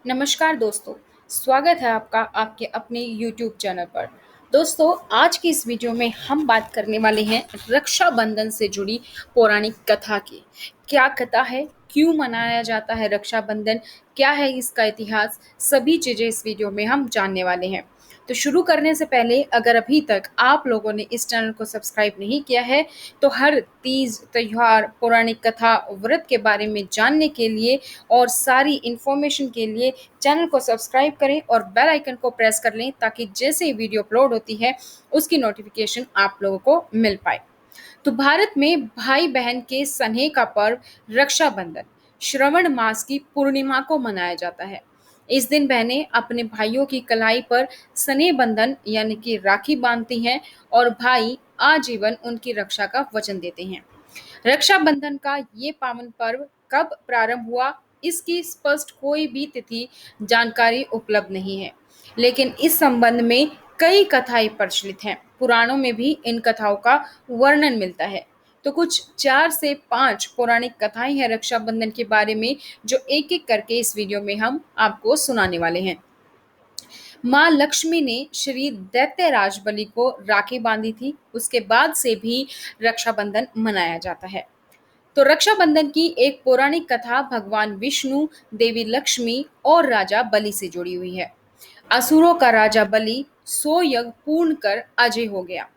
नमस्कार दोस्तों, स्वागत है आपका आपके अपने YouTube चैनल पर। दोस्तों, आज की इस वीडियो में हम बात करने वाले हैं रक्षाबंधन से जुड़ी पौराणिक कथा की। क्या कथा है, क्यों मनाया जाता है रक्षाबंधन, क्या है इसका इतिहास, सभी चीज़ें इस वीडियो में हम जानने वाले हैं। तो शुरू करने से पहले अगर अभी तक आप लोगों ने इस चैनल को सब्सक्राइब नहीं किया है तो हर तीज, त्योहार, पौराणिक कथा, व्रत के बारे में जानने के लिए और सारी इन्फॉर्मेशन के लिए चैनल को सब्सक्राइब करें और बेल आइकन को प्रेस कर लें ताकि जैसे ही वीडियो अपलोड होती है उसकी नोटिफिकेशन आप लोगों को मिल पाए। तो भारत में भाई बहन के स्नेह का पर्व रक्षाबंधन श्रवण मास की पूर्णिमा को मनाया जाता है। इस दिन बहनें अपने भाइयों की कलाई पर स्नेह बंधन यानी कि राखी बांधती हैं और भाई आजीवन उनकी रक्षा का वचन देते हैं। रक्षाबंधन का ये पावन पर्व कब प्रारंभ हुआ, इसकी स्पष्ट कोई भी तिथि जानकारी उपलब्ध नहीं है, लेकिन इस संबंध में कई कथाएं प्रचलित हैं। पुराणों में भी इन कथाओं का वर्णन मिलता है। तो कुछ 4 से 5 पौराणिक कथाएं हैं रक्षाबंधन के बारे में, जो एक एक करके इस वीडियो में हम आपको सुनाने वाले हैं। माँ लक्ष्मी ने श्री दैत्यराज बलि को राखी बांधी थी, उसके बाद से भी रक्षाबंधन मनाया जाता है। तो रक्षाबंधन की एक पौराणिक कथा भगवान विष्णु, देवी लक्ष्मी और राजा बलि से जुड़ी हुई है। असुरों का राजा बलि 100 यज्ञ पूर्ण कर अजय हो गया।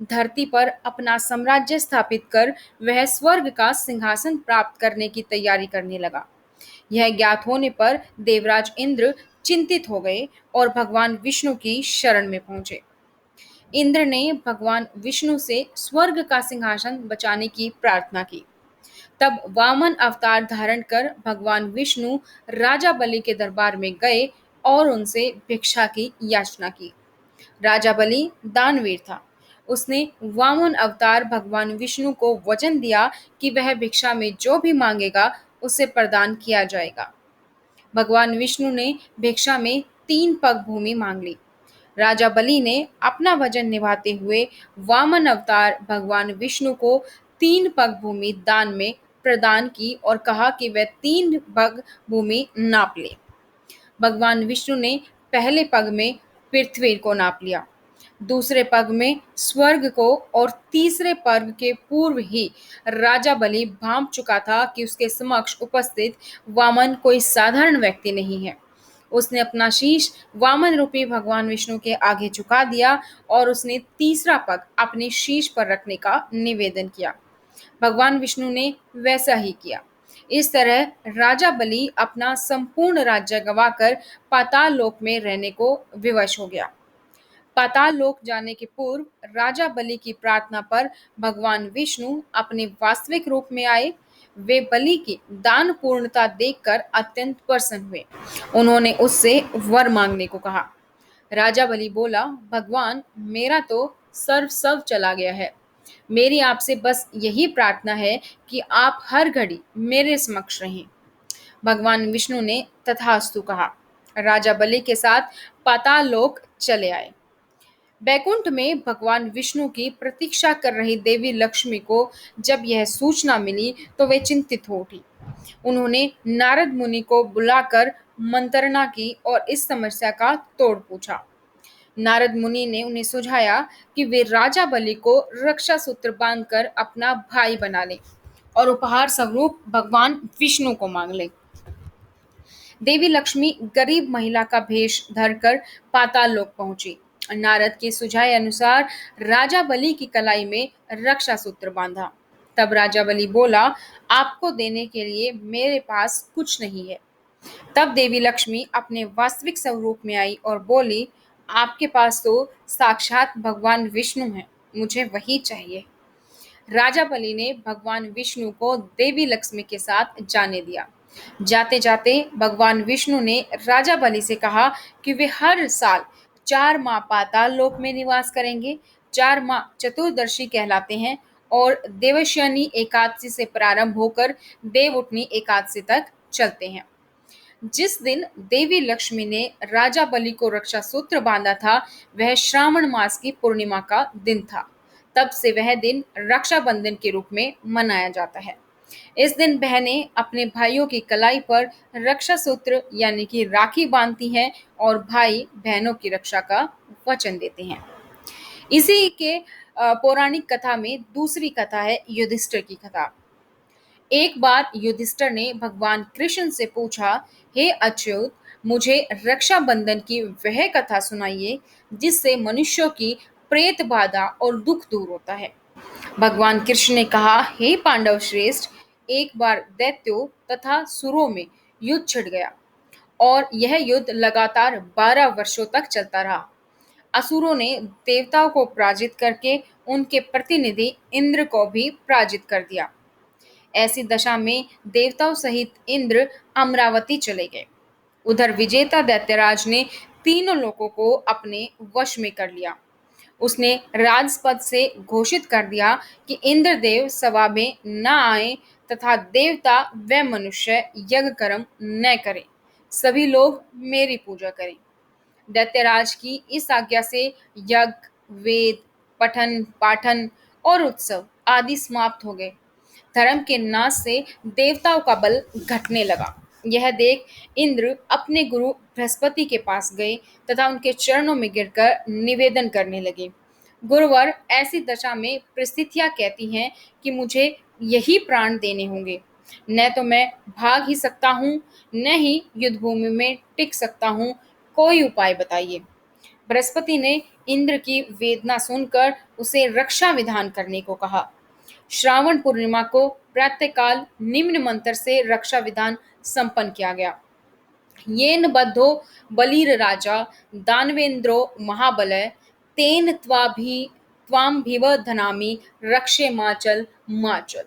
धरती पर अपना साम्राज्य स्थापित कर वह स्वर्ग का सिंहासन प्राप्त करने की तैयारी करने लगा। यह ज्ञात होने पर देवराज इंद्र चिंतित हो गए और भगवान विष्णु की शरण में पहुंचे। इंद्र ने भगवान विष्णु से स्वर्ग का सिंहासन बचाने की प्रार्थना की। तब वामन अवतार धारण कर भगवान विष्णु राजा बलि के दरबार में गए और उनसे भिक्षा की याचना की। राजा बलि दानवीर था। उसने वामन अवतार भगवान विष्णु को वचन दिया कि वह भिक्षा में जो भी मांगेगा उसे प्रदान किया जाएगा। भगवान विष्णु ने भिक्षा में 3 पग भूमि मांग ली। राजा बलि ने अपना वचन निभाते हुए वामन अवतार भगवान विष्णु को 3 पग भूमि दान में प्रदान की और कहा कि वह 3 पग भूमि नाप ले। भगवान विष्णु ने पहले पग में पृथ्वी को नाप लिया, दूसरे पग में स्वर्ग को और तीसरे पग के पूर्व ही राजा बलि भांप चुका था कि उसके समक्ष उपस्थित वामन कोई साधारण व्यक्ति नहीं है। उसने अपना शीश वामन रूपी भगवान विष्णु के आगे झुका दिया और उसने तीसरा पग अपने शीश पर रखने का निवेदन किया। भगवान विष्णु ने वैसा ही किया। इस तरह राजा बलि अपना संपूर्ण राज्य गंवाकर पाताल लोक में रहने को विवश हो गया। पाताल लोक जाने के पूर्व राजा बलि की प्रार्थना पर भगवान विष्णु अपने वास्तविक रूप में आए। वे बलि की दान पूर्णता देखकर अत्यंत प्रसन्न हुए। उन्होंने उससे वर मांगने को कहा। राजा बलि बोला, भगवान, मेरा तो सर्व सब चला गया है। मेरी आपसे बस यही प्रार्थना है कि आप हर घड़ी मेरे समक्ष रहें। भगवान विष्णु ने तथास्तु कहा। राजा बलि के साथ पाताल लोक चले आए। बैकुंठ में भगवान विष्णु की प्रतीक्षा कर रही देवी लक्ष्मी को जब यह सूचना मिली तो वे चिंतित हो उठी। उन्होंने नारद मुनि को बुलाकर मंत्रणा की और इस समस्या का तोड़ पूछा। नारद मुनि ने उन्हें सुझाया कि वे राजा बलि को रक्षा सूत्र बांधकर अपना भाई बना लें और उपहार स्वरूप भगवान विष्णु को मांग लें। देवी लक्ष्मी गरीब महिला का भेष धरकर पाताल लोक पहुंची। नारद के सुझाव अनुसार राजा बलि की कलाई में रक्षा सूत्र बांधा। तब राजा बलि बोला, आपको देने के लिए मेरे पास कुछ नहीं है। तब देवी लक्ष्मी अपने वास्तविक स्वरूप में आई और बोली, आपके पास तो साक्षात भगवान विष्णु हैं, मुझे वही चाहिए। राजा बलि ने भगवान विष्णु को देवी लक्ष्मी के साथ जाने दिया। जाते जाते भगवान विष्णु ने राजा बलि से कहा कि वे हर साल 4 माह पाताल लोक में निवास करेंगे। 4 माह चतुर्दशी कहलाते हैं और देवशयनी एकादशी से प्रारंभ होकर देवउठनी एकादशी तक चलते हैं। जिस दिन देवी लक्ष्मी ने राजा बलि को रक्षा सूत्र बांधा था वह श्रावण मास की पूर्णिमा का दिन था। तब से वह दिन रक्षाबंधन के रूप में मनाया जाता है। इस दिन बहनें अपने भाइयों की कलाई पर रक्षा सूत्र यानी कि राखी बांधती हैं और भाई बहनों की रक्षा का वचन देते हैं। इसी के पौराणिक कथा में दूसरी कथा है युधिष्ठिर की कथा। एक बार युधिष्ठिर ने भगवान कृष्ण से पूछा, हे अच्युत, मुझे रक्षाबंधन की वह कथा सुनाइए जिससे मनुष्यों की प्रेत बाधा और दुख दूर होता है। भगवान कृष्ण ने कहा, हे पांडव श्रेष्ठ, एक बार दैत्यों तथा सुरों में युद्ध छिड़ गया और यह युद्ध लगातार 12 वर्षों तक चलता रहा। असुरों ने देवताओं को पराजित करके उनके प्रतिनिधि इंद्र को भी पराजित कर दिया। ऐसी दशा में देवताओं सहित इंद्र अमरावती चले गए। उधर विजेता दैत्यराज ने तीनों लोगों को अपने वश में कर लिया। उसने राजपद से घोषित कर दिया कि इंद्रदेव सभा में न आए तथा देवता व मनुष्य यज्ञ कर्म न करें। सभी लोग मेरी पूजा करें। दैत्यराज की इस आज्ञा से यज्ञ, वेद, पठन पाठन और उत्सव आदि समाप्त हो गए। धर्म के नाश से देवताओं का बल घटने लगा। यह देख इंद्र अपने गुरु बृहस्पति के पास गए तथा उनके चरणों में गिरकर निवेदन करने लगे। गुरुवर, ऐसी दशा में परिस्थितियां कहती हैं कि मुझे यही प्राण देने होंगे। न तो मैं भाग ही सकता हूँ, न ही युद्ध भूमि में टिक सकता हूँ। कोई उपाय बताइए। बृहस्पति ने इंद्र की वेदना सुनकर उसे रक्षा विधान करने को कहा। श्रावण पूर्णिमा को प्रातःकाल निम्न मंत्र से रक्षा विधान संपन्न किया गया। येन बद्धो बलिर राजा दानवेंद्रो महाबलय तेन त्वाम भिव धनामि रक्षे माचल माचल।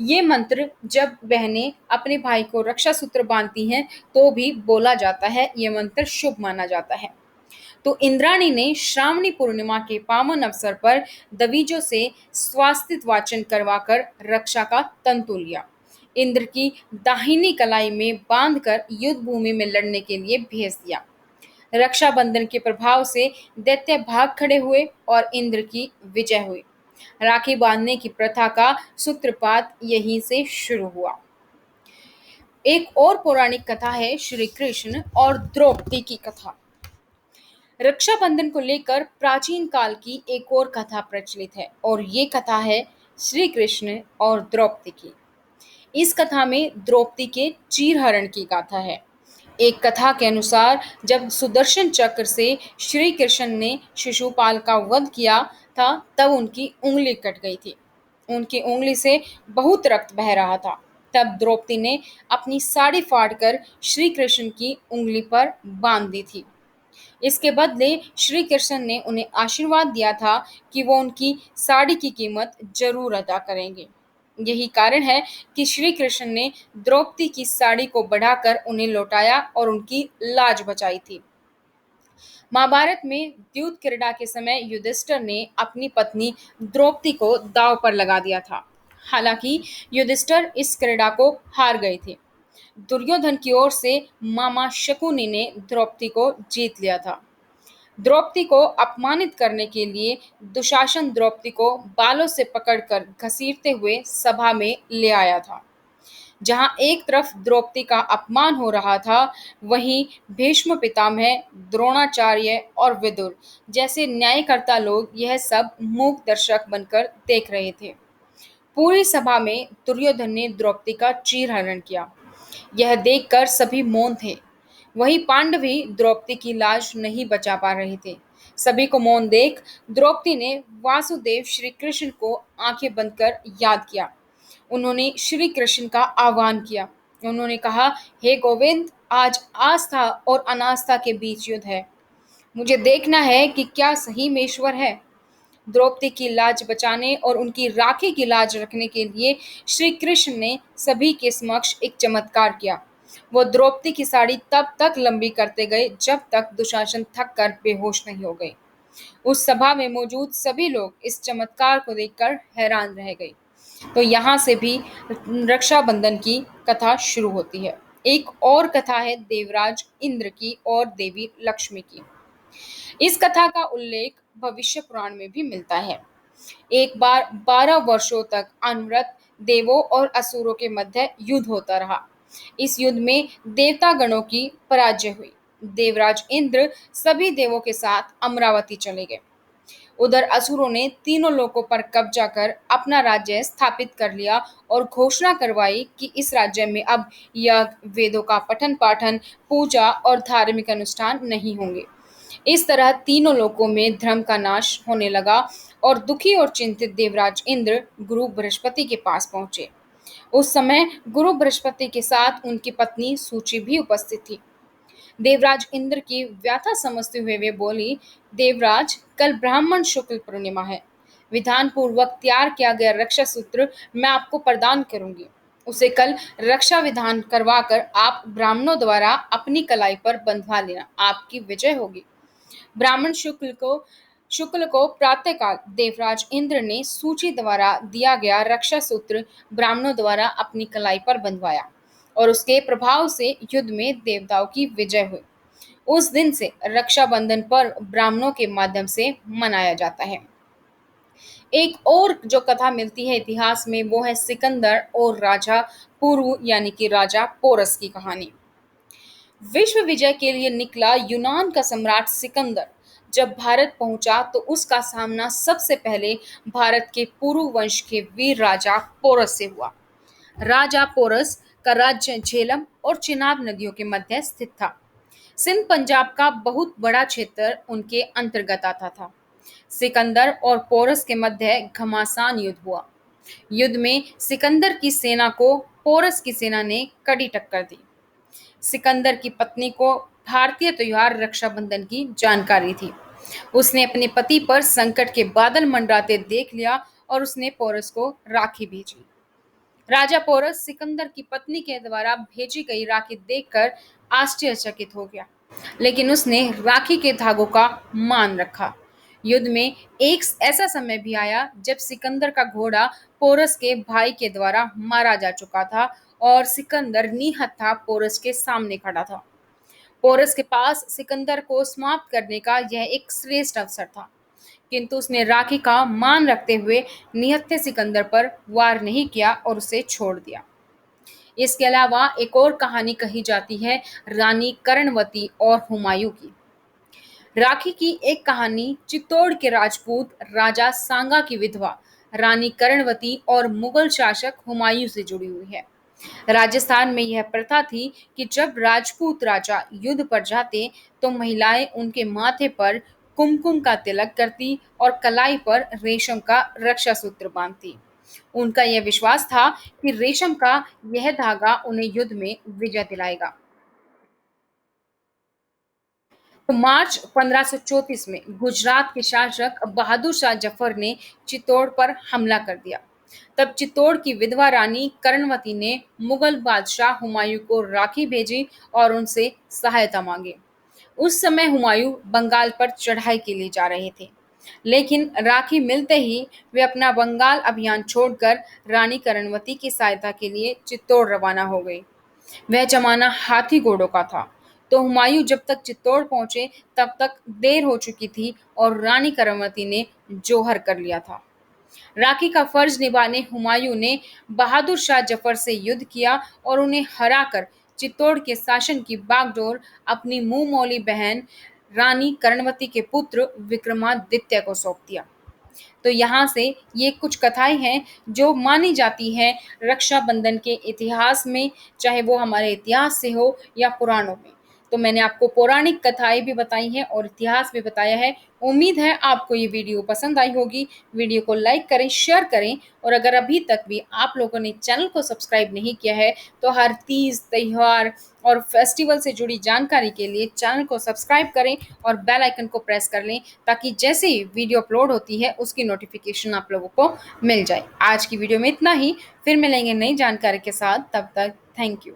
ये मंत्र जब बहनें अपने भाई को रक्षा सूत्र बांधती हैं तो भी बोला जाता है। ये मंत्र शुभ माना जाता है। तो इंद्राणी ने श्रावणी पूर्णिमा के पावन अवसर पर दवीजों से स्वास्तिक वाचन करवाकर रक्षा का तंतु लिया। इंद्र की दाहिनी कलाई में बांधकर युद्ध भूमि में लड़ने के लिए भेज दिया। रक्षाबंधन के प्रभाव से दैत्य भाग खड़े हुए और इंद्र की विजय हुई। राखी बांधने की प्रथा का सूत्रपात यहीं से शुरू हुआ। एक और पौराणिक कथा है श्री कृष्ण और द्रौपदी की कथा। रक्षाबंधन को लेकर प्राचीन काल की एक और कथा प्रचलित है और ये कथा है श्री कृष्ण और द्रौपदी की। इस कथा में द्रौपदी के चीरहरण की गाथा है। एक कथा के अनुसार जब सुदर्शन चक्र से श्री कृष्ण ने शिशुपाल का वध किया था तब उनकी उंगली कट गई थी। उनकी उंगली से बहुत रक्त बह रहा था। तब द्रौपदी ने अपनी साड़ी फाड़कर श्री कृष्ण की उंगली पर बांध दी थी। इसके बदले श्री कृष्ण ने उन्हें आशीर्वाद दिया था कि वो उनकी साड़ी की कीमत जरूर अदा करेंगे। यही कारण है कि श्री कृष्ण ने द्रौपदी की साड़ी को बढ़ाकर उन्हें लौटाया और उनकी लाज बचाई थी। महाभारत में द्यूत क्रीड़ा के समय युधिष्ठिर ने अपनी पत्नी द्रौपदी को दांव पर लगा दिया था। हालांकि युधिष्ठिर इस क्रीड़ा को हार गए थे। दुर्योधन की ओर से मामा शकुनी ने द्रौपदी को जीत लिया था। द्रौपदी को अपमानित करने के लिए दुशासन द्रौपदी को बालों से पकड़कर घसीटते हुए सभा में ले आया था। जहां एक तरफ द्रौपदी का अपमान हो रहा था, वहीं भीष्म पितामह, द्रोणाचार्य और विदुर जैसे न्यायकर्ता लोग यह सब मूक दर्शक बनकर देख रहे थे। पूरी सभा में दुर्योधन ने द्रौपदी का चीरहरण किया। यह देखकर सभी मौन थे। वही पांडव भी द्रौपदी की लाज नहीं बचा पा रहे थे। सभी को मौन देख द्रौपदी ने वासुदेव श्री कृष्ण को आंखें बंद कर याद किया। उन्होंने श्री कृष्ण का आह्वान किया। उन्होंने कहा, हे गोविंद, आज आस्था और अनास्था के बीच युद्ध है। मुझे देखना है कि क्या सही में ईश्वर है। द्रौपदी की लाज बचाने और उनकी राखी की लाज रखने के लिए श्री कृष्ण ने सभी के समक्ष एक चमत्कार किया। वो द्रौपदी की साड़ी तब तक लंबी करते गए जब तक दुशासन थक कर बेहोश नहीं हो गए। उस सभा में मौजूद सभी लोग इस चमत्कार को देखकर हैरान रह गए। तो यहाँ से भी रक्षाबंधन की कथा शुरू होती है। एक और कथा है देवराज इंद्र की और देवी लक्ष्मी की। इस कथा का उल्लेख भविष्य पुराण में भी मिलता है। एक बार 12 वर्षों तक अनवरत देवों और असुरों के मध्य युद्ध होता रहा। इस युद्ध में देवता गणों की पराजय हुई। देवराज इंद्र सभी देवों के साथ अमरावती चले गए। उधर असुरों ने तीनों लोकों पर कब्जा कर अपना राज्य स्थापित कर लिया और घोषणा करवाई कि इस राज्य में अब यज्ञ, वेदों का पठन पाठन, पूजा और धार्मिक अनुष्ठान नहीं होंगे। इस तरह तीनों लोकों में धर्म का नाश होने लगा और दुखी और चिंतित देवराज इंद्र गुरु बृहस्पति के पास पहुंचे। उस समय गुरु बृहस्पति के साथ उनकी पत्नी सूची भी उपस्थित थी। देवराज इंद्र की व्यथा समझते हुए वे बोली, देवराज, कल ब्राह्मण शुक्ल पूर्णिमा है। विधान पूर्वक तैयार किया गया रक्षा सूत्र मैं आपको प्रदान करूंगी। उसे कल रक्षा विधान करवाकर आप ब्राह्मणों द्वारा अपनी कलाई पर बंधवा लेना, आपकी विजय होगी। ब्राह्मण शुक्ल को प्रातःकाल देवराज इंद्र ने सूची द्वारा दिया गया रक्षा सूत्र ब्राह्मणों द्वारा अपनी कलाई पर बंधवाया और उसके प्रभाव से युद्ध में देवताओं की विजय हुई। उस दिन से रक्षाबंधन पर्व ब्राह्मणों के माध्यम से मनाया जाता है। एक और जो कथा मिलती है इतिहास में वो है सिकंदर और राजा पुरु यानी कि राजा पोरस की कहानी। विश्व विजय के लिए निकला यूनान का सम्राट सिकंदर जब भारत पहुंचा तो उसका सामना सबसे पहले भारत के पुरु वंश के वीर राजा पोरस से हुआ। राजा पोरस का राज्य झेलम और चिनाब नदियों के मध्य स्थित था। सिंध पंजाब का बहुत बड़ा क्षेत्र उनके अंतर्गत आता था। सिकंदर और पोरस के मध्य घमासान युद्ध हुआ। युद्ध में सिकंदर की सेना को पोरस की सेना ने कड़ी टक्कर दी। सिकंदर की पत्नी को भारतीय त्योहार रक्षाबंधन की जानकारी थी। उसने अपने पति पर संकट के बादल मंडराते देख लिया और उसने पोरस को राखी भेजी। राजा पोरस सिकंदर की पत्नी के द्वारा भेजी गई राखी देखकर आश्चर्यचकित हो गया, लेकिन उसने राखी के धागों का मान रखा। युद्ध में एक ऐसा समय भी आया जब सिकंदर का घोड़ा पोरस के भाई के द्वारा मारा जा चुका था और सिकंदर निहत्था पोरस के सामने खड़ा था। पोरस के पास सिकंदर को समाप्त करने का यह एक श्रेष्ठ अवसर था, किंतु उसने राखी का मान रखते हुए निहत्थे सिकंदर पर वार नहीं किया और उसे छोड़ दिया। इसके अलावा एक और कहानी कही जाती है रानी कर्णवती और हुमायूं की। राखी की एक कहानी चित्तौड़ के राजपूत राजा सांगा की विधवा रानी कर्णवती और मुगल शासक हुमायूं से जुड़ी हुई है। राजस्थान में यह प्रथा थी कि जब राजपूत राजा युद्ध पर जाते तो महिलाएं उनके माथे पर कुमकुम का तिलक करती और कलाई पर रेशम का रक्षा सूत्र बांधती। उनका यह विश्वास था कि रेशम का यह धागा उन्हें युद्ध में विजय दिलाएगा। तो मार्च 1534 में गुजरात के शासक बहादुर शाह जफर ने चित्तौड़ पर हमला कर दिया। तब चित्तौड़ की विधवा रानी कर्णवती ने मुगल बादशाह हुमायूं को राखी भेजी और उनसे सहायता मांगी। उस समय हुमायूं बंगाल पर चढ़ाई के लिए जा रहे थे, लेकिन राखी मिलते ही वे अपना बंगाल अभियान छोड़कर रानी कर्णवती की सहायता के लिए चित्तौड़ रवाना हो गई। वह जमाना हाथी घोड़ों का था, तो हुमायूं जब तक चित्तौड़ पहुंचे तब तक देर हो चुकी थी और रानी कर्मवती ने जोहर कर लिया था। राखी का फर्ज निभाने हुमायूं ने बहादुर शाह जफर से युद्ध किया और उन्हें हराकर चित्तौड़ के शासन की बागडोर अपनी मुंह मौली बहन रानी कर्णवती के पुत्र विक्रमादित्य को सौंप दिया। तो यहाँ से ये कुछ कथाएं हैं जो मानी जाती हैं रक्षाबंधन के इतिहास में, चाहे वो हमारे इतिहास से हो या पुराणों में। तो मैंने आपको पौराणिक कथाएं भी बताई हैं और इतिहास भी बताया है। उम्मीद है आपको ये वीडियो पसंद आई होगी। वीडियो को लाइक करें, शेयर करें और अगर अभी तक भी आप लोगों ने चैनल को सब्सक्राइब नहीं किया है तो हर तीज, त्योहार और फेस्टिवल से जुड़ी जानकारी के लिए चैनल को सब्सक्राइब करें और बेल आइकन को प्रेस कर लें ताकि जैसे ही वीडियो अपलोड होती है उसकी नोटिफिकेशन आप लोगों को मिल जाए। आज की वीडियो में इतना ही, फिर मिलेंगे नई जानकारी के साथ। तब तक थैंक यू।